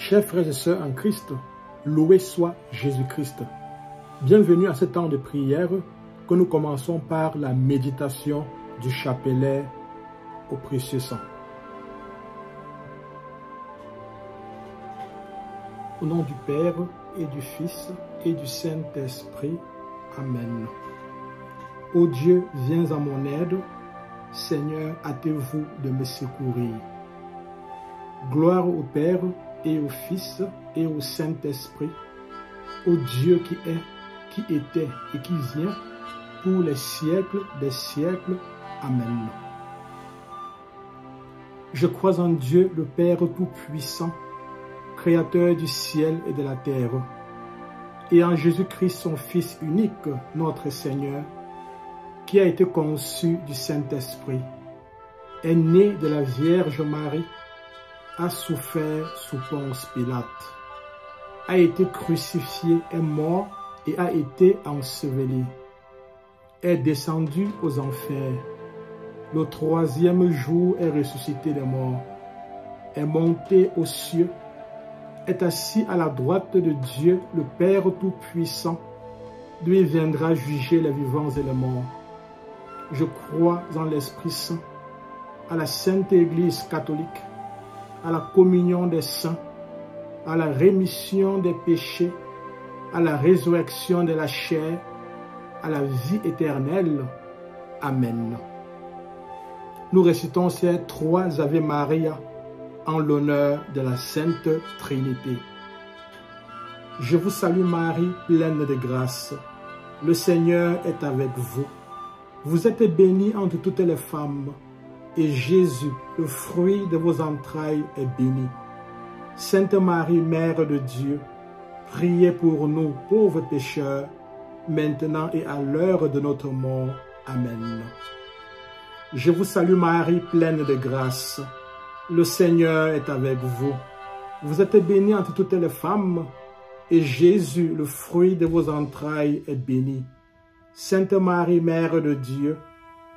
Chers frères et sœurs en Christ, loué soit Jésus-Christ. Bienvenue à ce temps de prière que nous commençons par la méditation du chapelet au précieux sang. Au nom du Père et du Fils et du Saint-Esprit. Amen. Ô Dieu, viens à mon aide. Seigneur, hâtez-vous de me secourir. Gloire au Père et au Fils et au Saint-Esprit, au Dieu qui est, qui était et qui vient, pour les siècles des siècles. Amen. Je crois en Dieu, le Père Tout-Puissant, Créateur du ciel et de la terre, et en Jésus-Christ, son Fils unique, notre Seigneur, qui a été conçu du Saint-Esprit, est né de la Vierge Marie, a souffert sous Ponce Pilate, a été crucifié, est mort et a été enseveli, est descendu aux enfers, le troisième jour est ressuscité des morts, est monté aux cieux, est assis à la droite de Dieu, le Père Tout-Puissant, d'où il viendra juger les vivants et les morts. Je crois en l'Esprit Saint, à la Sainte Église catholique, à la communion des saints, à la rémission des péchés, à la résurrection de la chair, à la vie éternelle. Amen. Nous récitons ces trois Ave Maria en l'honneur de la Sainte Trinité. Je vous salue Marie, pleine de grâce. Le Seigneur est avec vous. Vous êtes bénie entre toutes les femmes, et Jésus, le fruit de vos entrailles, est béni. Sainte Marie, Mère de Dieu, priez pour nous, pauvres pécheurs, maintenant et à l'heure de notre mort. Amen. Je vous salue Marie, pleine de grâce. Le Seigneur est avec vous. Vous êtes bénie entre toutes les femmes, et Jésus, le fruit de vos entrailles, est béni. Sainte Marie, Mère de Dieu,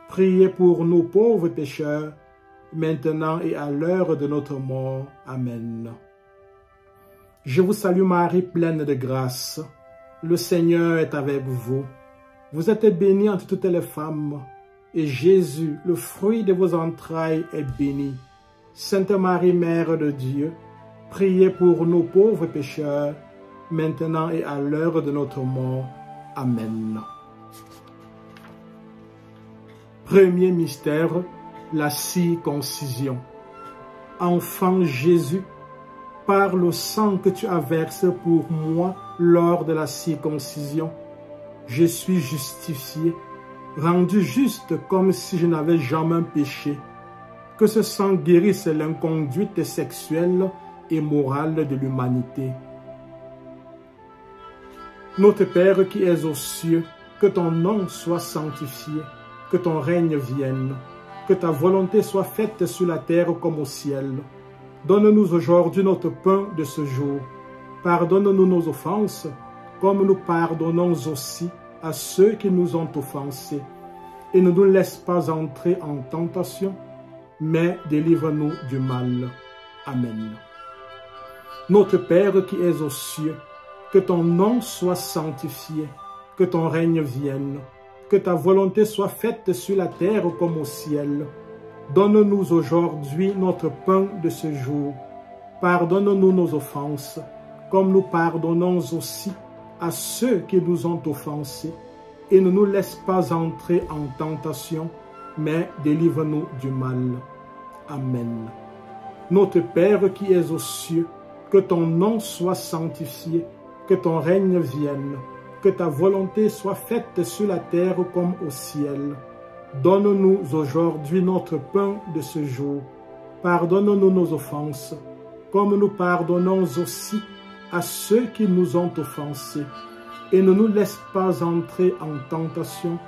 priez pour nous pauvres pécheurs, maintenant et à l'heure de notre mort. Amen. Je vous salue Marie, pleine de grâce. Le Seigneur est avec vous. Vous êtes bénie entre toutes les femmes, et Jésus, le fruit de vos entrailles, est béni. Sainte Marie, Mère de Dieu, priez pour nous pauvres pécheurs, maintenant et à l'heure de notre mort. Amen. Premier mystère, la circoncision. Enfant Jésus, par le sang que tu as versé pour moi lors de la circoncision, je suis justifié, rendu juste comme si je n'avais jamais péché. Que ce sang guérisse l'inconduite sexuelle et morale de l'humanité. Notre Père qui es aux cieux, que ton nom soit sanctifié, que ton règne vienne, que ta volonté soit faite sur la terre comme au ciel. Donne-nous aujourd'hui notre pain de ce jour. Pardonne-nous nos offenses, comme nous pardonnons aussi à ceux qui nous ont offensés. Et ne nous laisse pas entrer en tentation, mais délivre-nous du mal. Amen. Notre Père qui es aux cieux, que ton nom soit sanctifié, que ton règne vienne, que ta volonté soit faite sur la terre comme au ciel. Donne-nous aujourd'hui notre pain de ce jour. Pardonne-nous nos offenses, comme nous pardonnons aussi à ceux qui nous ont offensés. Et ne nous laisse pas entrer en tentation, mais délivre-nous du mal. Amen. Notre Père qui es aux cieux, que ton nom soit sanctifié, que ton règne vienne, que ta volonté soit faite sur la terre comme au ciel. Donne-nous aujourd'hui notre pain de ce jour. Pardonne-nous nos offenses, comme nous pardonnons aussi à ceux qui nous ont offensés. Et ne nous laisse pas entrer en tentation,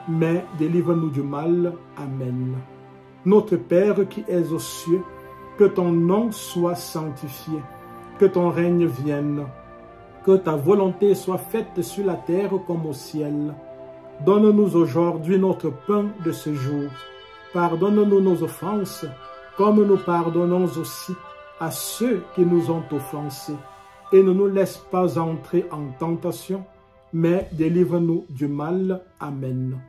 mais délivre-nous du mal. Amen. Notre Père qui es aux cieux, que ton nom soit sanctifié, que ton règne vienne, que ta volonté soit faite sur la terre comme au ciel. Donne-nous aujourd'hui notre pain de ce jour. Pardonne-nous nos offenses, comme nous pardonnons aussi à ceux qui nous ont offensés, et ne nous laisse pas entrer en tentation, mais délivre-nous du mal. Amen.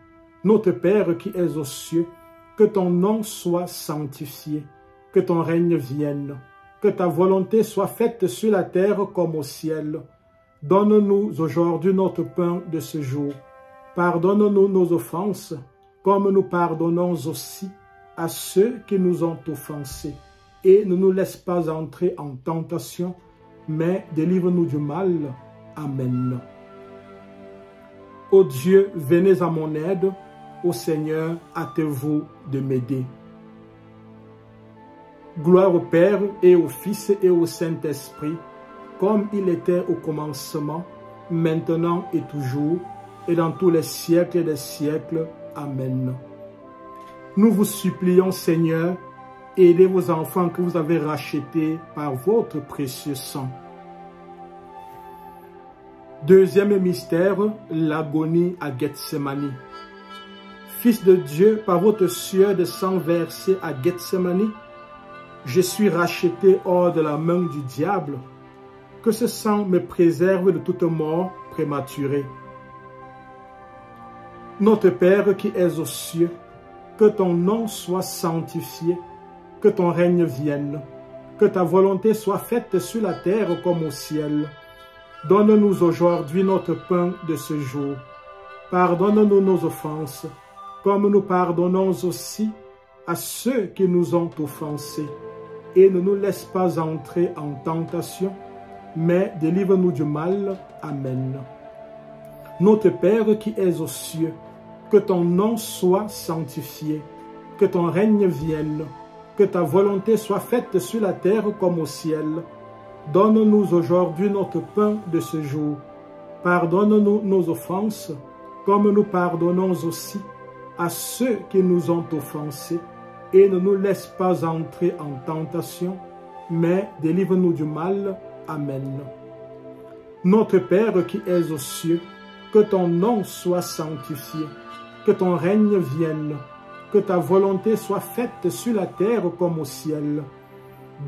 Notre Père qui es aux cieux, que ton nom soit sanctifié, que ton règne vienne, que ta volonté soit faite sur la terre comme au ciel. Donne-nous aujourd'hui notre pain de ce jour. Pardonne-nous nos offenses, comme nous pardonnons aussi à ceux qui nous ont offensés. Et ne nous laisse pas entrer en tentation, mais délivre-nous du mal. Amen. Ô Dieu, venez à mon aide. Ô Seigneur, hâtez-vous de m'aider. Gloire au Père et au Fils et au Saint-Esprit, comme il était au commencement, maintenant et toujours, et dans tous les siècles des siècles. Amen. Nous vous supplions, Seigneur, aidez vos enfants que vous avez rachetés par votre précieux sang. Deuxième mystère, l'agonie à Gethsémani. Fils de Dieu, par votre sueur de sang versé à Gethsémani, je suis racheté hors de la main du diable. Que ce sang me préserve de toute mort prématurée. Notre Père qui es aux cieux, que ton nom soit sanctifié, que ton règne vienne, que ta volonté soit faite sur la terre comme au ciel. Donne-nous aujourd'hui notre pain de ce jour. Pardonne-nous nos offenses, comme nous pardonnons aussi à ceux qui nous ont offensés. Et ne nous laisse pas entrer en tentation, mais délivre-nous du mal. Amen. Notre Père qui es aux cieux, que ton nom soit sanctifié, que ton règne vienne, que ta volonté soit faite sur la terre comme au ciel. Donne-nous aujourd'hui notre pain de ce jour. Pardonne-nous nos offenses, comme nous pardonnons aussi à ceux qui nous ont offensés. Et ne nous laisse pas entrer en tentation, mais délivre-nous du mal. Amen. Notre Père qui es aux cieux, que ton nom soit sanctifié, que ton règne vienne, que ta volonté soit faite sur la terre comme au ciel.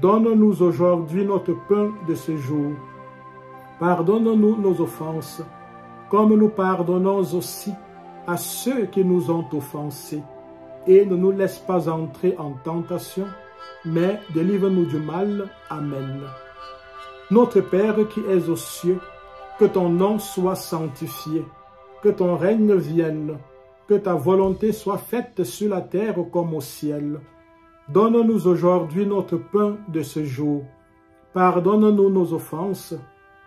Donne-nous aujourd'hui notre pain de ce jour. Pardonne-nous nos offenses, comme nous pardonnons aussi à ceux qui nous ont offensés. Et ne nous laisse pas entrer en tentation, mais délivre-nous du mal. Amen. Notre Père qui es aux cieux, que ton nom soit sanctifié, que ton règne vienne, que ta volonté soit faite sur la terre comme au ciel. Donne-nous aujourd'hui notre pain de ce jour. Pardonne-nous nos offenses,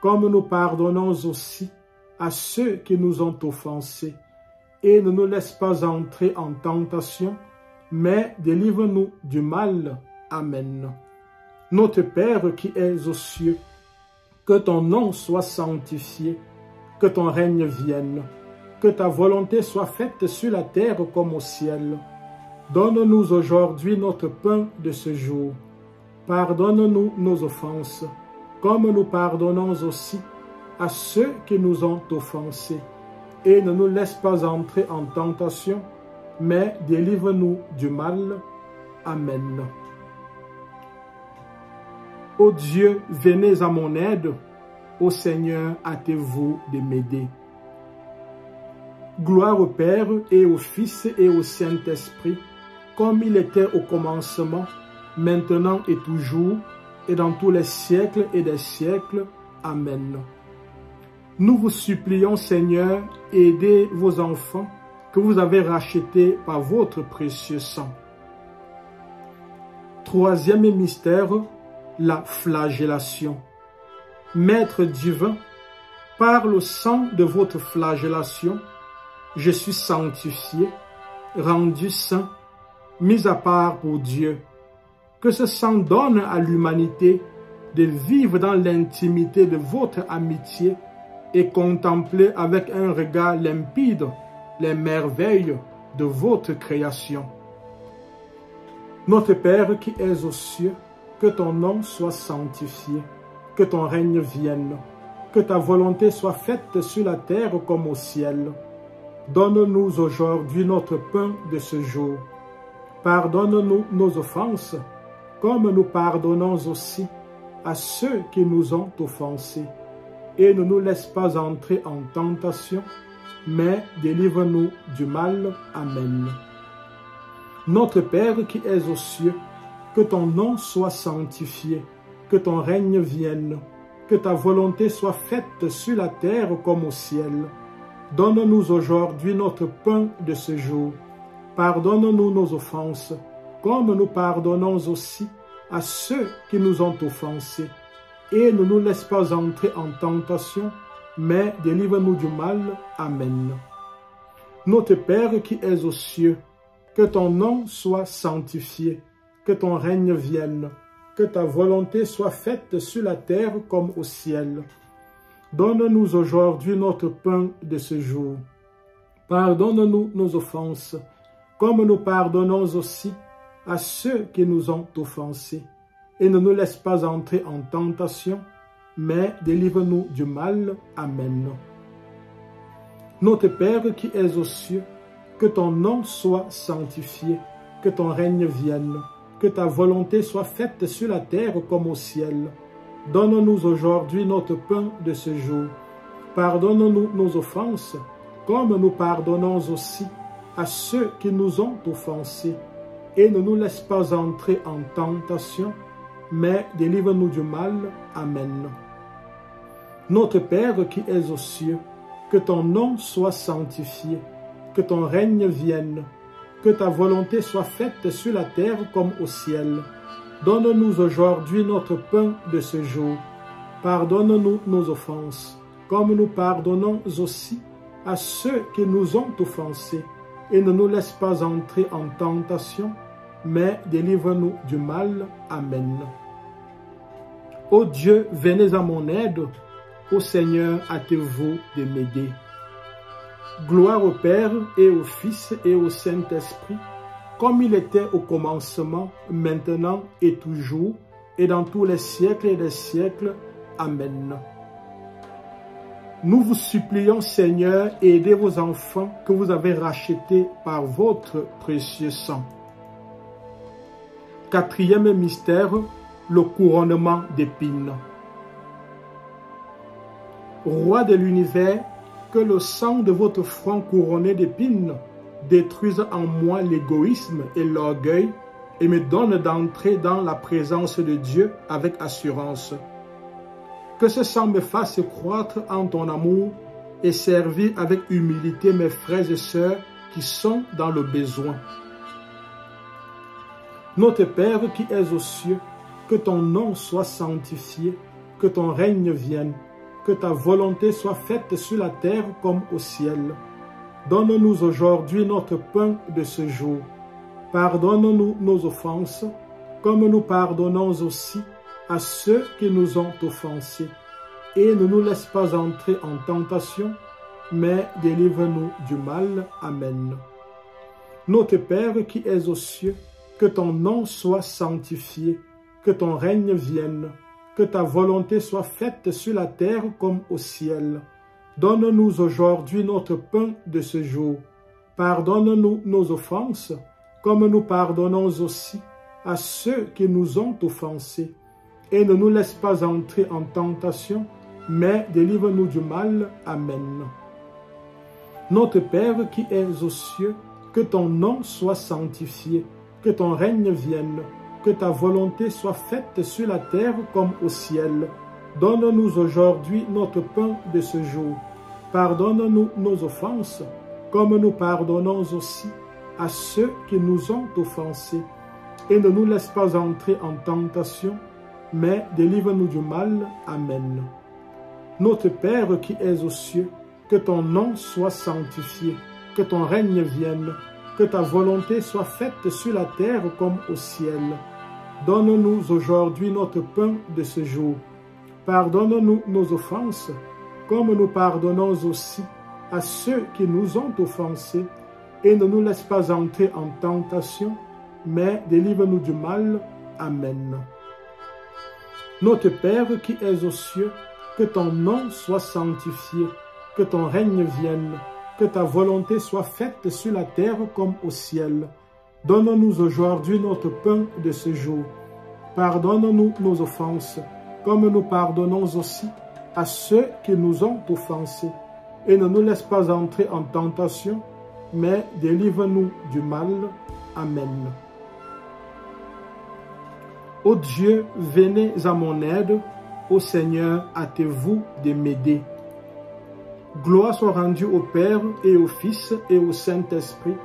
comme nous pardonnons aussi à ceux qui nous ont offensés. Et ne nous laisse pas entrer en tentation, mais délivre-nous du mal. Amen. Notre Père qui es aux cieux, que ton nom soit sanctifié, que ton règne vienne, que ta volonté soit faite sur la terre comme au ciel. Donne-nous aujourd'hui notre pain de ce jour. Pardonne-nous nos offenses, comme nous pardonnons aussi à ceux qui nous ont offensés. Et ne nous laisse pas entrer en tentation, mais délivre-nous du mal. Amen. Ô Dieu, venez à mon aide. Ô Seigneur, hâtez-vous de m'aider. Gloire au Père et au Fils et au Saint-Esprit, comme il était au commencement, maintenant et toujours, et dans tous les siècles et des siècles. Amen. Nous vous supplions, Seigneur, aidez vos enfants que vous avez rachetés par votre précieux sang. Troisième mystère, la flagellation. Maître divin, par le sang de votre flagellation, je suis sanctifié, rendu saint, mis à part pour Dieu. Que ce sang donne à l'humanité de vivre dans l'intimité de votre amitié et contempler avec un regard limpide les merveilles de votre création. Notre Père qui es aux cieux, que ton nom soit sanctifié, que ton règne vienne, que ta volonté soit faite sur la terre comme au ciel. Donne-nous aujourd'hui notre pain de ce jour. Pardonne-nous nos offenses, comme nous pardonnons aussi à ceux qui nous ont offensés. Et ne nous laisse pas entrer en tentation, mais délivre-nous du mal. Amen. Notre Père qui es aux cieux, que ton nom soit sanctifié, que ton règne vienne, que ta volonté soit faite sur la terre comme au ciel. Donne-nous aujourd'hui notre pain de ce jour. Pardonne-nous nos offenses, comme nous pardonnons aussi à ceux qui nous ont offensés. Et ne nous laisse pas entrer en tentation, mais délivre-nous du mal. Amen. Notre Père qui es aux cieux, que ton nom soit sanctifié, que ton règne vienne, que ta volonté soit faite sur la terre comme au ciel. Donne-nous aujourd'hui notre pain de ce jour. Pardonne-nous nos offenses, comme nous pardonnons aussi à ceux qui nous ont offensés. Et ne nous laisse pas entrer en tentation, mais délivre-nous du mal. Amen. Notre Père qui es aux cieux, que ton nom soit sanctifié, que ton règne vienne, que ta volonté soit faite sur la terre comme au ciel. Donne-nous aujourd'hui notre pain de ce jour. Pardonne-nous nos offenses, comme nous pardonnons aussi à ceux qui nous ont offensés. Et ne nous laisse pas entrer en tentation, mais délivre-nous du mal. Amen. Notre Père qui es aux cieux, que ton nom soit sanctifié, que ton règne vienne, que ta volonté soit faite sur la terre comme au ciel. Donne-nous aujourd'hui notre pain de ce jour. Pardonne-nous nos offenses, comme nous pardonnons aussi à ceux qui nous ont offensés. Et ne nous laisse pas entrer en tentation, mais délivre-nous du mal. Amen. Ô Dieu, venez à mon aide. Ô Seigneur, hâtez-vous de m'aider. Gloire au Père et au Fils et au Saint-Esprit, comme il était au commencement, maintenant et toujours, et dans tous les siècles et des siècles. Amen. Nous vous supplions, Seigneur, aidez vos enfants que vous avez rachetés par votre précieux sang. Quatrième mystère, le couronnement d'épines. Roi de l'univers, que le sang de votre front couronné d'épines détruise en moi l'égoïsme et l'orgueil et me donne d'entrer dans la présence de Dieu avec assurance. Que ce sang me fasse croître en ton amour et servir avec humilité mes frères et sœurs qui sont dans le besoin. Notre Père qui es aux cieux, que ton nom soit sanctifié, que ton règne vienne, que ta volonté soit faite sur la terre comme au ciel. Donne-nous aujourd'hui notre pain de ce jour. Pardonne-nous nos offenses, comme nous pardonnons aussi à ceux qui nous ont offensés. Et ne nous laisse pas entrer en tentation, mais délivre-nous du mal. Amen. Notre Père qui es aux cieux, que ton nom soit sanctifié, que ton règne vienne, que ta volonté soit faite sur la terre comme au ciel. Donne-nous aujourd'hui notre pain de ce jour. Pardonne-nous nos offenses, comme nous pardonnons aussi à ceux qui nous ont offensés. Et ne nous laisse pas entrer en tentation, mais délivre-nous du mal. Amen. Notre Père qui es aux cieux, que ton nom soit sanctifié, que ton règne vienne, que ta volonté soit faite sur la terre comme au ciel. Donne-nous aujourd'hui notre pain de ce jour. Pardonne-nous nos offenses, comme nous pardonnons aussi à ceux qui nous ont offensés. Et ne nous laisse pas entrer en tentation, mais délivre-nous du mal. Amen. Notre Père qui es aux cieux, que ton nom soit sanctifié, que ton règne vienne, que ta volonté soit faite sur la terre comme au ciel. Donne-nous aujourd'hui notre pain de ce jour. Pardonne-nous nos offenses, comme nous pardonnons aussi à ceux qui nous ont offensés. Et ne nous laisse pas entrer en tentation, mais délivre-nous du mal. Amen. Notre Père qui es aux cieux, que ton nom soit sanctifié, que ton règne vienne, que ta volonté soit faite sur la terre comme au ciel. Donne-nous aujourd'hui notre pain de ce jour. Pardonne-nous nos offenses, comme nous pardonnons aussi à ceux qui nous ont offensés. Et ne nous laisse pas entrer en tentation, mais délivre-nous du mal. Amen. Ô Dieu, venez à mon aide. Ô Seigneur, hâtez-vous de m'aider. Gloire soit rendue au Père et au Fils et au Saint-Esprit,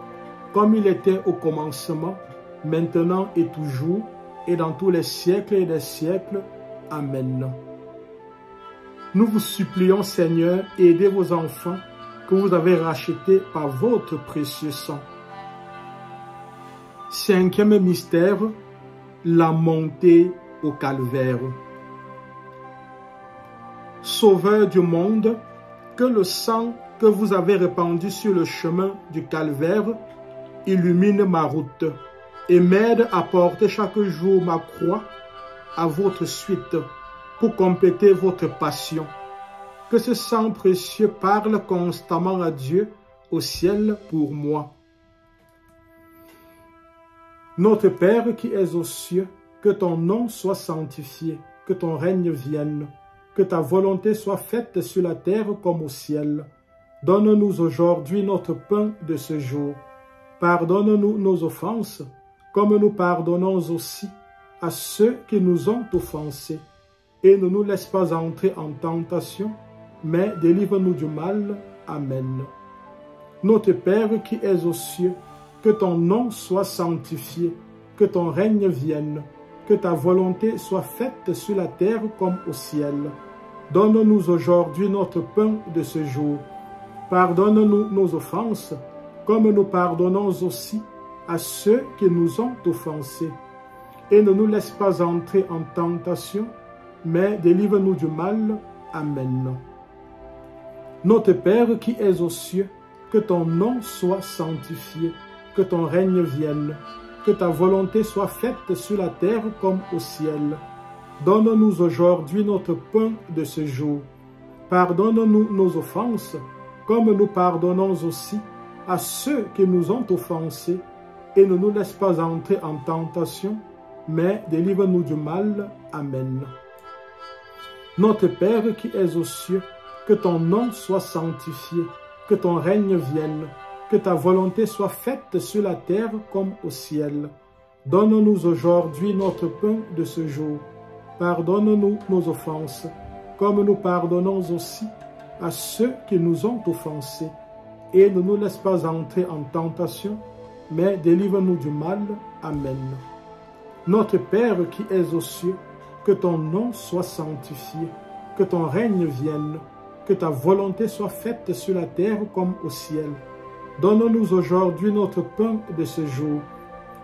comme il était au commencement, maintenant et toujours, et dans tous les siècles et des siècles. Amen. Nous vous supplions, Seigneur, aidez vos enfants que vous avez rachetés par votre précieux sang. Cinquième mystère, la montée au calvaire. Sauveur du monde, que le sang que vous avez répandu sur le chemin du calvaire illumine ma route et m'aide à porter chaque jour ma croix à votre suite pour compléter votre passion. Que ce sang précieux parle constamment à Dieu au ciel pour moi. Notre Père qui es aux cieux, que ton nom soit sanctifié, que ton règne vienne, que ta volonté soit faite sur la terre comme au ciel. Donne-nous aujourd'hui notre pain de ce jour. Pardonne-nous nos offenses, comme nous pardonnons aussi à ceux qui nous ont offensés. Et ne nous laisse pas entrer en tentation, mais délivre-nous du mal. Amen. Notre Père qui es aux cieux, que ton nom soit sanctifié, que ton règne vienne, que ta volonté soit faite sur la terre comme au ciel. Donne-nous aujourd'hui notre pain de ce jour. Pardonne-nous nos offenses, comme nous pardonnons aussi à ceux qui nous ont offensés. Et ne nous laisse pas entrer en tentation, mais délivre-nous du mal. Amen. Notre Père qui es aux cieux, que ton nom soit sanctifié, que ton règne vienne, que ta volonté soit faite sur la terre comme au ciel. Donne-nous aujourd'hui notre pain de ce jour. Pardonne-nous nos offenses, comme nous pardonnons aussi à ceux qui nous ont offensés. Et ne nous laisse pas entrer en tentation, mais délivre-nous du mal. Amen. Notre Père qui es aux cieux, que ton nom soit sanctifié, que ton règne vienne, que ta volonté soit faite sur la terre comme au ciel. Donne-nous aujourd'hui notre pain de ce jour. Pardonne-nous nos offenses, comme nous pardonnons aussi à ceux qui nous ont offensés. Et ne nous laisse pas entrer en tentation, mais délivre-nous du mal. Amen. Notre Père qui es aux cieux, que ton nom soit sanctifié, que ton règne vienne, que ta volonté soit faite sur la terre comme au ciel. Donne-nous aujourd'hui notre pain de ce jour.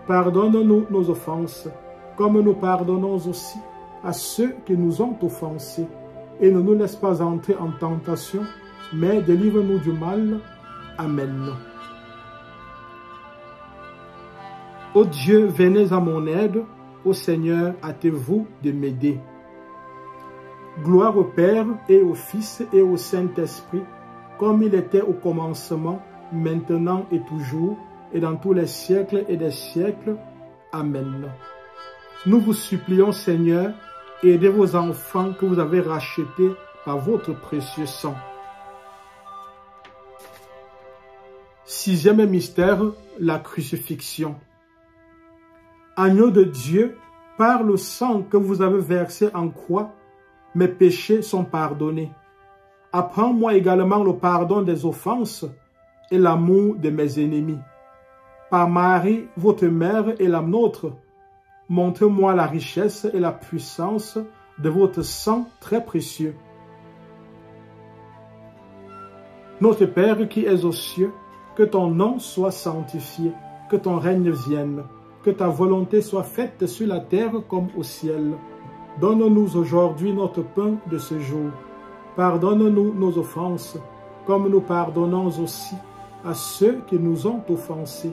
Pardonne-nous nos offenses, comme nous pardonnons aussi à ceux qui nous ont offensés. Et ne nous laisse pas entrer en tentation, mais délivre-nous du mal. Amen. Ô Dieu, venez à mon aide. Ô Seigneur, hâtez-vous de m'aider. Gloire au Père et au Fils et au Saint-Esprit, comme il était au commencement, maintenant et toujours, et dans tous les siècles et des siècles. Amen. Nous vous supplions, Seigneur, aidez vos enfants que vous avez rachetés par votre précieux sang. Sixième mystère, la crucifixion. Agneau de Dieu, par le sang que vous avez versé en croix, mes péchés sont pardonnés. Apprends-moi également le pardon des offenses et l'amour de mes ennemis. Par Marie, votre mère et la nôtre, montrez-moi la richesse et la puissance de votre sang très précieux. Notre Père qui es aux cieux, que ton nom soit sanctifié, que ton règne vienne, que ta volonté soit faite sur la terre comme au ciel. Donne-nous aujourd'hui notre pain de ce jour. Pardonne-nous nos offenses, comme nous pardonnons aussi à ceux qui nous ont offensés.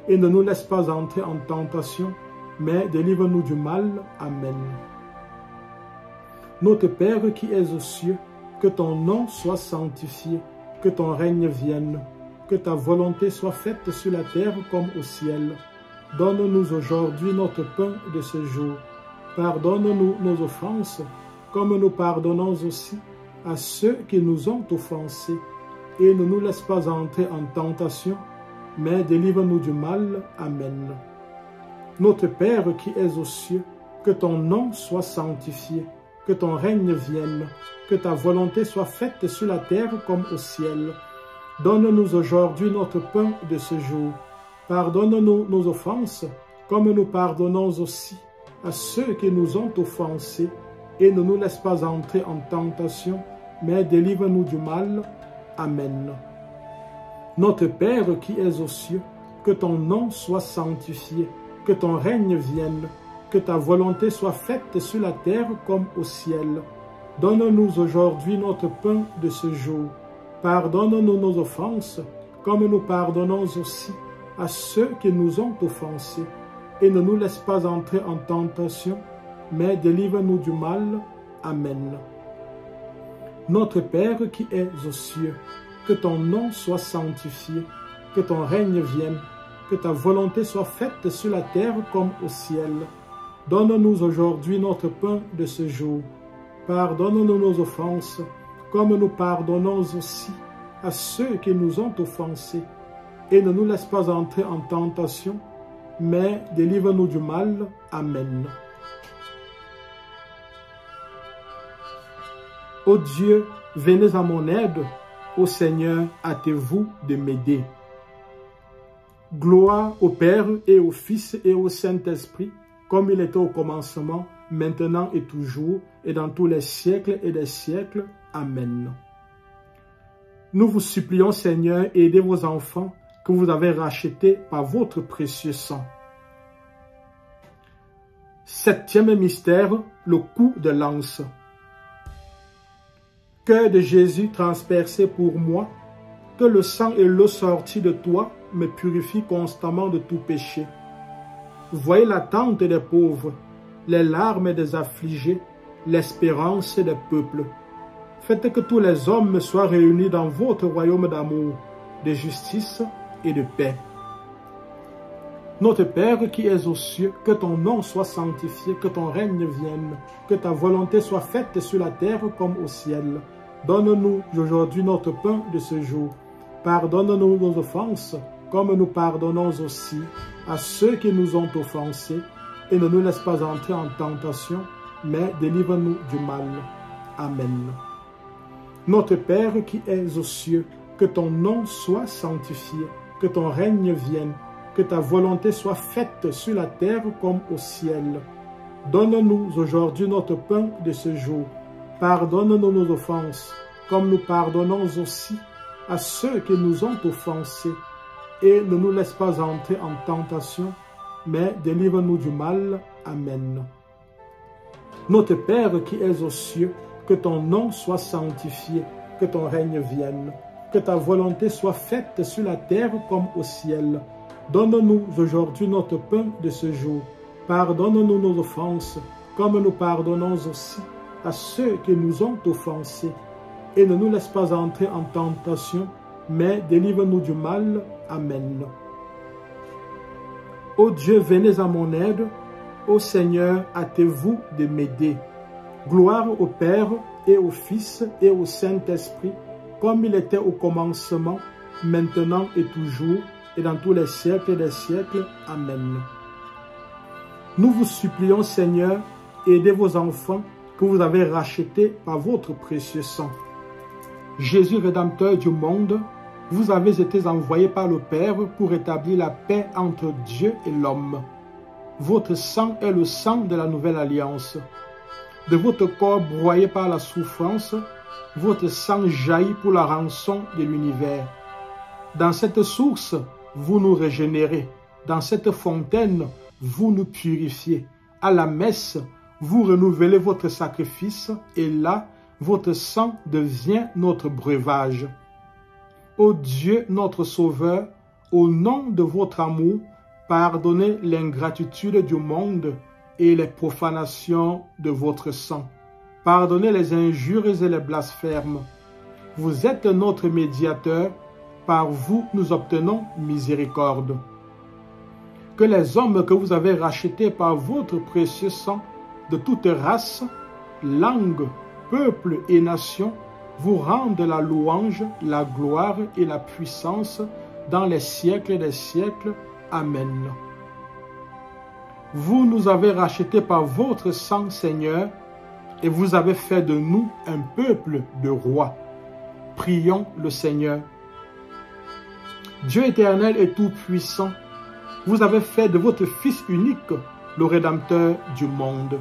Et ne nous laisse pas entrer en tentation, mais délivre-nous du mal. Amen. Notre Père qui es aux cieux, que ton nom soit sanctifié, que ton règne vienne, que ta volonté soit faite sur la terre comme au ciel. Donne-nous aujourd'hui notre pain de ce jour. pardonne-nous nos offenses, comme nous pardonnons aussi à ceux qui nous ont offensés. Et ne nous laisse pas entrer en tentation, mais délivre-nous du mal. Amen. Notre Père qui es aux cieux, que ton nom soit sanctifié, que ton règne vienne, que ta volonté soit faite sur la terre comme au ciel. Donne-nous aujourd'hui notre pain de ce jour. Pardonne-nous nos offenses, comme nous pardonnons aussi à ceux qui nous ont offensés, et ne nous laisse pas entrer en tentation, mais délivre-nous du mal. Amen. Notre Père qui es aux cieux, que ton nom soit sanctifié, que ton règne vienne, que ta volonté soit faite sur la terre comme au ciel. Donne-nous aujourd'hui notre pain de ce jour. Pardonne-nous nos offenses, comme nous pardonnons aussi à ceux qui nous ont offensés. Et ne nous laisse pas entrer en tentation, mais délivre-nous du mal. Amen. Notre Père qui es aux cieux, que ton nom soit sanctifié, que ton règne vienne, que ta volonté soit faite sur la terre comme au ciel. Donne-nous aujourd'hui notre pain de ce jour. Pardonne-nous nos offenses, comme nous pardonnons aussi à ceux qui nous ont offensés. Et ne nous laisse pas entrer en tentation, mais délivre-nous du mal. Amen. Ô Dieu, venez à mon aide. Ô Seigneur, hâtez-vous de m'aider. Gloire au Père et au Fils et au Saint-Esprit, comme il était au commencement, maintenant et toujours, et dans tous les siècles et des siècles. Amen. Nous vous supplions, Seigneur, aidez vos enfants que vous avez rachetés par votre précieux sang. Septième mystère, le coup de lance. Cœur de Jésus transpercé pour moi, que le sang et l'eau sortis de toi me purifient constamment de tout péché. Voyez l'attente des pauvres, les larmes des affligés, l'espérance des peuples. Faites que tous les hommes soient réunis dans votre royaume d'amour, de justice et de paix. Notre Père qui es aux cieux, que ton nom soit sanctifié, que ton règne vienne, que ta volonté soit faite sur la terre comme au ciel. Donne-nous aujourd'hui notre pain de ce jour. Pardonne-nous nos offenses, comme nous pardonnons aussi à ceux qui nous ont offensés, et ne nous laisse pas entrer en tentation, mais délivre-nous du mal. Amen. Notre Père qui es aux cieux, que ton nom soit sanctifié, que ton règne vienne, que ta volonté soit faite sur la terre comme au ciel. Donne-nous aujourd'hui notre pain de ce jour. Pardonne-nous nos offenses, comme nous pardonnons aussi à ceux qui nous ont offensés, et ne nous laisse pas entrer en tentation, mais délivre-nous du mal. Amen. Notre Père qui es aux cieux, que ton nom soit sanctifié, que ton règne vienne, que ta volonté soit faite sur la terre comme au ciel. Donne-nous aujourd'hui notre pain de ce jour. Pardonne-nous nos offenses, comme nous pardonnons aussi à ceux qui nous ont offensés. Et ne nous laisse pas entrer en tentation, mais délivre-nous du mal. Amen. Ô Dieu, venez à mon aide. Ô Seigneur, hâtez-vous de m'aider. Gloire au Père et au Fils et au Saint-Esprit, comme il était au commencement, maintenant et toujours, et dans tous les siècles des siècles. Amen. Nous vous supplions, Seigneur, aidez vos enfants que vous avez rachetés par votre précieux sang. Jésus, Rédempteur du monde, vous avez été envoyé par le Père pour établir la paix entre Dieu et l'homme. Votre sang est le sang de la nouvelle alliance. De votre corps broyé par la souffrance, votre sang jaillit pour la rançon de l'univers. Dans cette source, vous nous régénérez. Dans cette fontaine, vous nous purifiez. À la messe, vous renouvelez votre sacrifice et là, votre sang devient notre breuvage. Ô Dieu, notre Sauveur, au nom de votre amour, pardonnez l'ingratitude du monde et les profanations de votre sang. Pardonnez les injures et les blasphèmes. Vous êtes notre médiateur, par vous nous obtenons miséricorde. Que les hommes que vous avez rachetés par votre précieux sang de toute race, langue, peuple et nation vous rendent la louange, la gloire et la puissance dans les siècles des siècles. Amen. Vous nous avez rachetés par votre sang, Seigneur, et vous avez fait de nous un peuple de rois. Prions le Seigneur. Dieu éternel et tout-puissant, vous avez fait de votre Fils unique le Rédempteur du monde.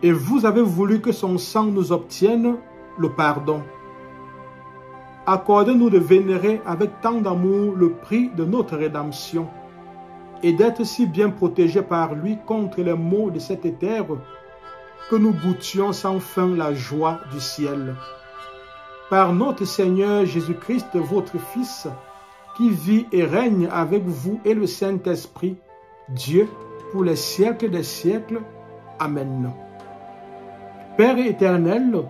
Et vous avez voulu que son sang nous obtienne le pardon. Accordez-nous de vénérer avec tant d'amour le prix de notre rédemption et d'être si bien protégés par lui contre les maux de cette terre que nous goûtions sans fin la joie du ciel. Par notre Seigneur Jésus-Christ, votre Fils, qui vit et règne avec vous et le Saint-Esprit, Dieu, pour les siècles des siècles. Amen. Père éternel,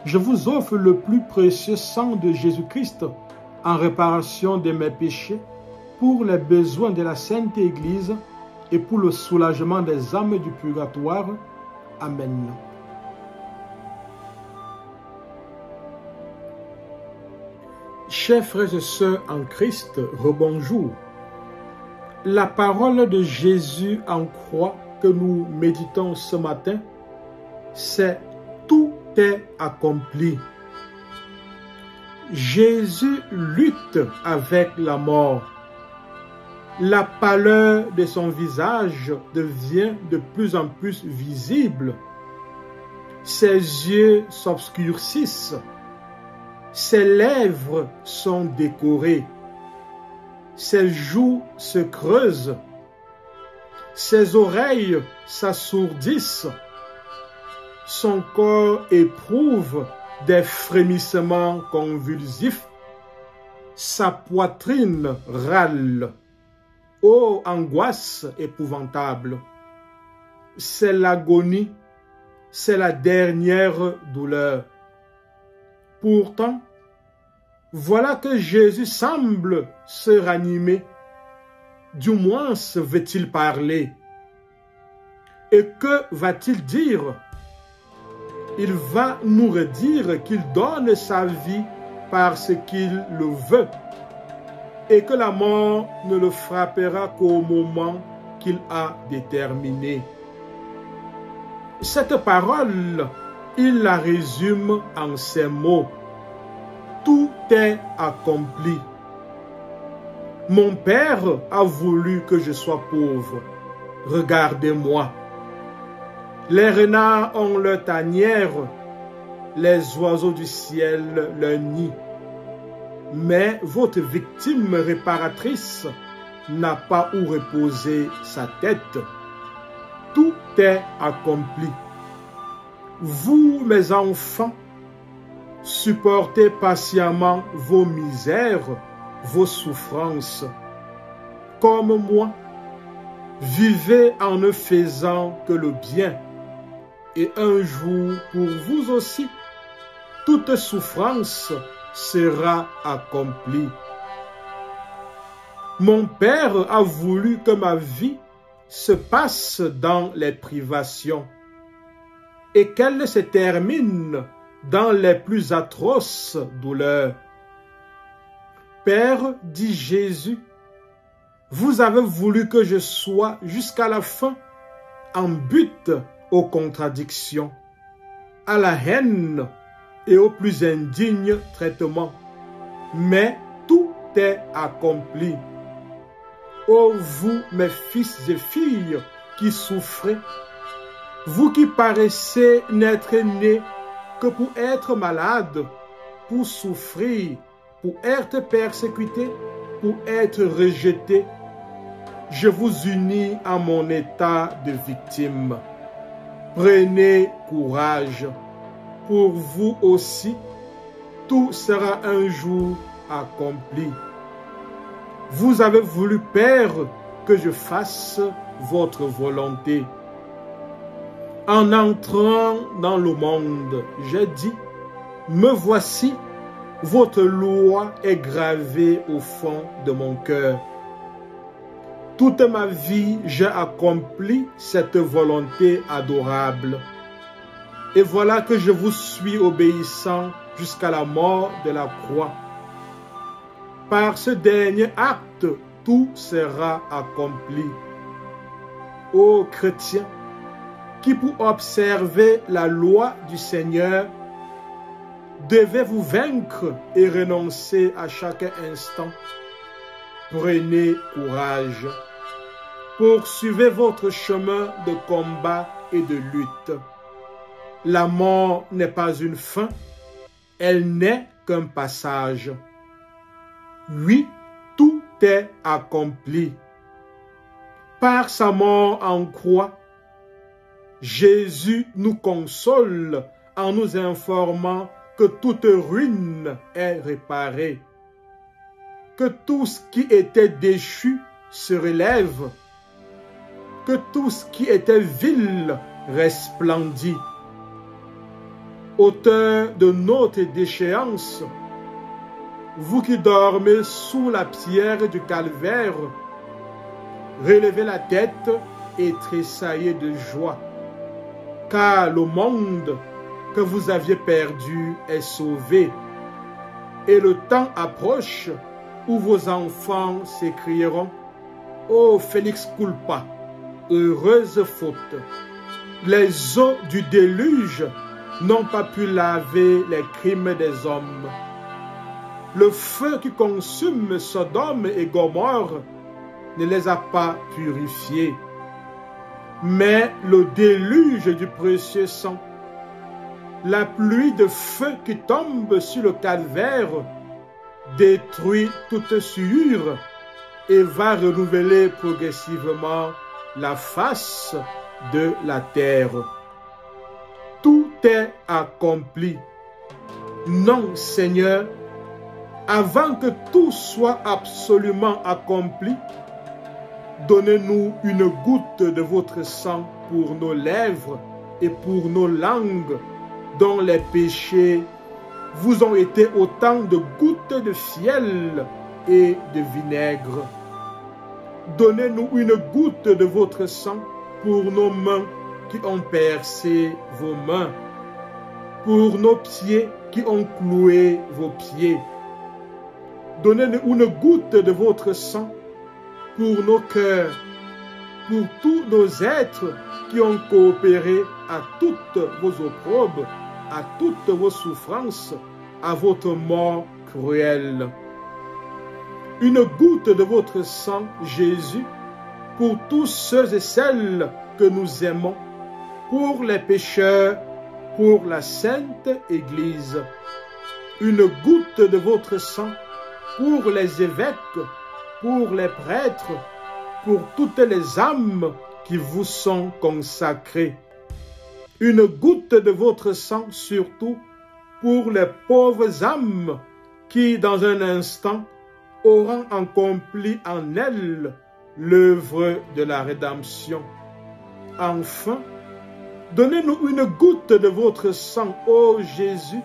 je vous offre le plus précieux sang de Jésus-Christ en réparation de mes péchés, pour les besoins de la Sainte Église et pour le soulagement des âmes du purgatoire. Amen. Chers frères et sœurs en Christ, rebonjour. La parole de Jésus en croix que nous méditons ce matin, c'est « Tout est accompli ». Jésus lutte avec la mort. La pâleur de son visage devient de plus en plus visible. Ses yeux s'obscurcissent. Ses lèvres sont décorées. Ses joues se creusent. Ses oreilles s'assourdissent. Son corps éprouve des frémissements convulsifs. Sa poitrine râle. Ô angoisse épouvantable! C'est l'agonie, c'est la dernière douleur. Pourtant, voilà que Jésus semble se ranimer. Du moins veut-il parler. Et que va-t-il dire? Il va nous redire qu'il donne sa vie parce qu'il le veut et que la mort ne le frappera qu'au moment qu'il a déterminé. Cette parole, il la résume en ces mots. Tout est accompli. Mon Père a voulu que je sois pauvre. Regardez-moi. Les renards ont leur tanière, les oiseaux du ciel leur nid. Mais votre victime réparatrice n'a pas où reposer sa tête. Tout est accompli. Vous, mes enfants, supportez patiemment vos misères, vos souffrances. Comme moi, vivez en ne faisant que le bien. Et un jour, pour vous aussi, toute souffrance sera accomplie. Mon Père a voulu que ma vie se passe dans les privations et qu'elle se termine dans les plus atroces douleurs. Père, dit Jésus, vous avez voulu que je sois jusqu'à la fin en butte aux contradictions, à la haine et au plus indigne traitement. Mais tout est accompli. Ô vous, mes fils et filles qui souffrez, vous qui paraissez n'être nés que pour être malades, pour souffrir, pour être persécutés, pour être rejetés, je vous unis à mon état de victime. Prenez courage. Pour vous aussi, tout sera un jour accompli. Vous avez voulu, Père, que je fasse votre volonté. En entrant dans le monde, j'ai dit, me voici, votre loi est gravée au fond de mon cœur. Toute ma vie, j'ai accompli cette volonté adorable. Et voilà que je vous suis obéissant jusqu'à la mort de la croix. Par ce dernier acte, tout sera accompli. Ô chrétiens, qui pour observer la loi du Seigneur, devez vous vaincre et renoncer à chaque instant. Prenez courage. Poursuivez votre chemin de combat et de lutte. La mort n'est pas une fin, elle n'est qu'un passage. Oui, tout est accompli. Par sa mort en croix, Jésus nous console en nous informant que toute ruine est réparée, que tout ce qui était déchu se relève, que tout ce qui était vil resplendit. Auteur de notre déchéance, vous qui dormez sous la pierre du calvaire, relevez la tête et tressaillez de joie, car le monde que vous aviez perdu est sauvé, et le temps approche où vos enfants s'écrieront « Ô Félix culpa, heureuse faute !» Les eaux du déluge n'ont pas pu laver les crimes des hommes. Le feu qui consume Sodome et Gomorrhe ne les a pas purifiés. Mais le déluge du précieux sang, la pluie de feu qui tombe sur le calvaire, détruit toute souillure et va renouveler progressivement la face de la terre. Tout est accompli. Non, Seigneur, avant que tout soit absolument accompli, donnez-nous une goutte de votre sang pour nos lèvres et pour nos langues, dont les péchés vous ont été autant de gouttes de fiel et de vinaigre. Donnez-nous une goutte de votre sang pour nos mains qui ont percé vos mains, pour nos pieds qui ont cloué vos pieds. Donnez-nous une goutte de votre sang pour nos cœurs, pour tous nos êtres qui ont coopéré à toutes vos opprobes, à toutes vos souffrances, à votre mort cruelle. Une goutte de votre sang, Jésus, pour tous ceux et celles que nous aimons, pour les pécheurs, pour la Sainte Église. Une goutte de votre sang pour les évêques, pour les prêtres, pour toutes les âmes qui vous sont consacrées. Une goutte de votre sang surtout pour les pauvres âmes qui, dans un instant, auront accompli en elles l'œuvre de la rédemption. Enfin, donnez-nous une goutte de votre sang, ô Jésus,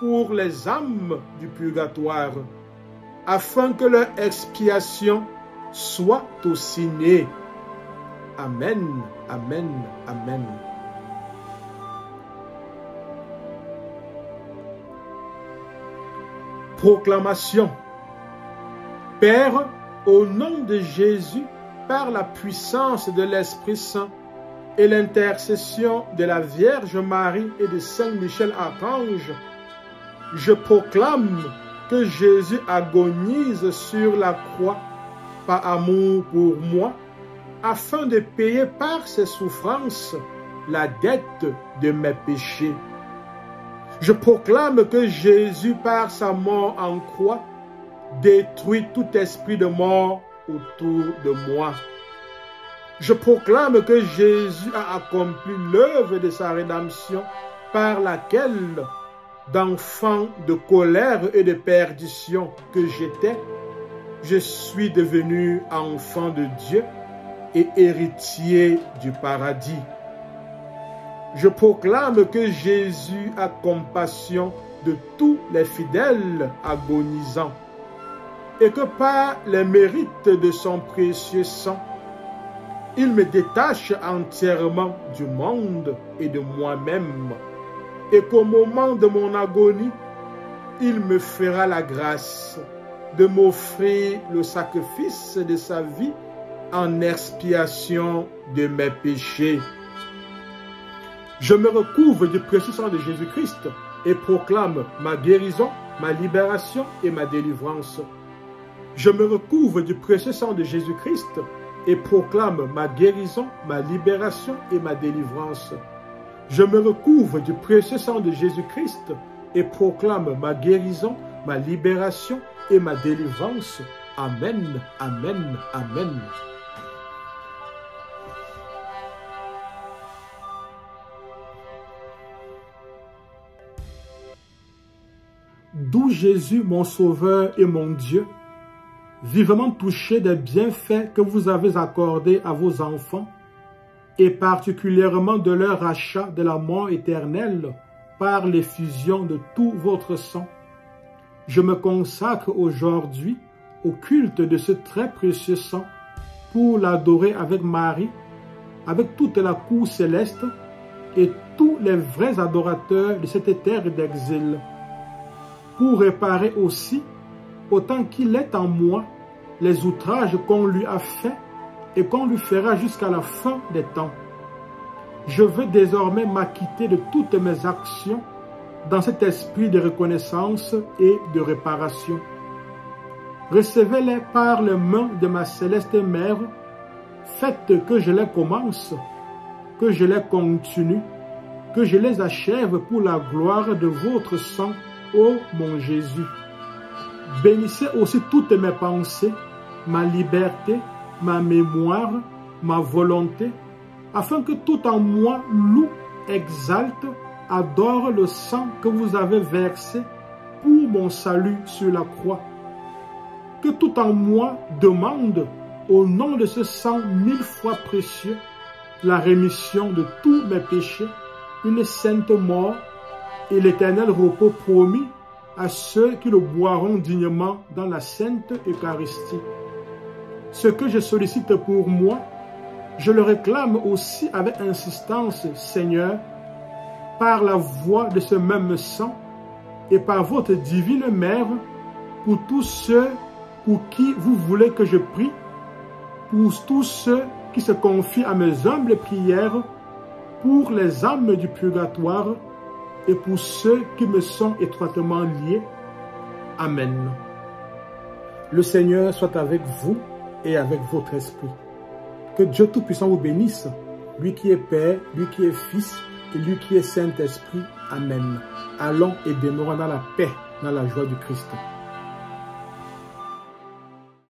pour les âmes du purgatoire, afin que leur expiation soit aussi née. Amen, amen, amen. Proclamation. Père, au nom de Jésus, par la puissance de l'Esprit Saint et l'intercession de la Vierge Marie et de Saint Michel Archange, je proclame que Jésus agonise sur la croix par amour pour moi, afin de payer par ses souffrances la dette de mes péchés. Je proclame que Jésus, par sa mort en croix, détruit tout esprit de mort autour de moi. Je proclame que Jésus a accompli l'œuvre de sa rédemption par laquelle, d'enfant de colère et de perdition que j'étais, je suis devenu enfant de Dieu et héritier du paradis. Je proclame que Jésus a compassion de tous les fidèles agonisants. et que par les mérites de son précieux sang, il me détache entièrement du monde et de moi-même, et qu'au moment de mon agonie, il me fera la grâce de m'offrir le sacrifice de sa vie en expiation de mes péchés. Je me recouvre du précieux sang de Jésus-Christ et proclame ma guérison, ma libération et ma délivrance. Je me recouvre du précieux sang de Jésus-Christ et proclame ma guérison, ma libération et ma délivrance. Je me recouvre du précieux sang de Jésus-Christ et proclame ma guérison, ma libération et ma délivrance. Amen, amen, amen. D'où Jésus, mon Sauveur et mon Dieu, vivement touché des bienfaits que vous avez accordés à vos enfants, et particulièrement de leur rachat de la mort éternelle par l'effusion de tout votre sang, je me consacre aujourd'hui au culte de ce très précieux sang pour l'adorer avec Marie, avec toute la cour céleste et tous les vrais adorateurs de cette terre d'exil, pour réparer aussi, autant qu'il est en moi, les outrages qu'on lui a faits et qu'on lui fera jusqu'à la fin des temps. Je veux désormais m'acquitter de toutes mes actions dans cet esprit de reconnaissance et de réparation. Recevez-les par les mains de ma céleste Mère, faites que je les commence, que je les continue, que je les achève pour la gloire de votre sang, ô mon Jésus. Bénissez aussi toutes mes pensées, ma liberté, ma mémoire, ma volonté, afin que tout en moi loue, exalte, adore le sang que vous avez versé pour mon salut sur la croix. Que tout en moi demande, au nom de ce sang 1000 fois précieux, la rémission de tous mes péchés, une sainte mort et l'éternel repos promis à ceux qui le boiront dignement dans la sainte Eucharistie. Ce que je sollicite pour moi, je le réclame aussi avec insistance, Seigneur, par la voix de ce même sang et par votre divine Mère, pour tous ceux pour qui vous voulez que je prie, pour tous ceux qui se confient à mes humbles prières, pour les âmes du purgatoire et pour ceux qui me sont étroitement liés. Amen. Le Seigneur soit avec vous et avec votre esprit. Que Dieu Tout-Puissant vous bénisse, lui qui est Père, lui qui est Fils et lui qui est Saint-Esprit. Amen. Allons et demeurons dans la paix, dans la joie du Christ.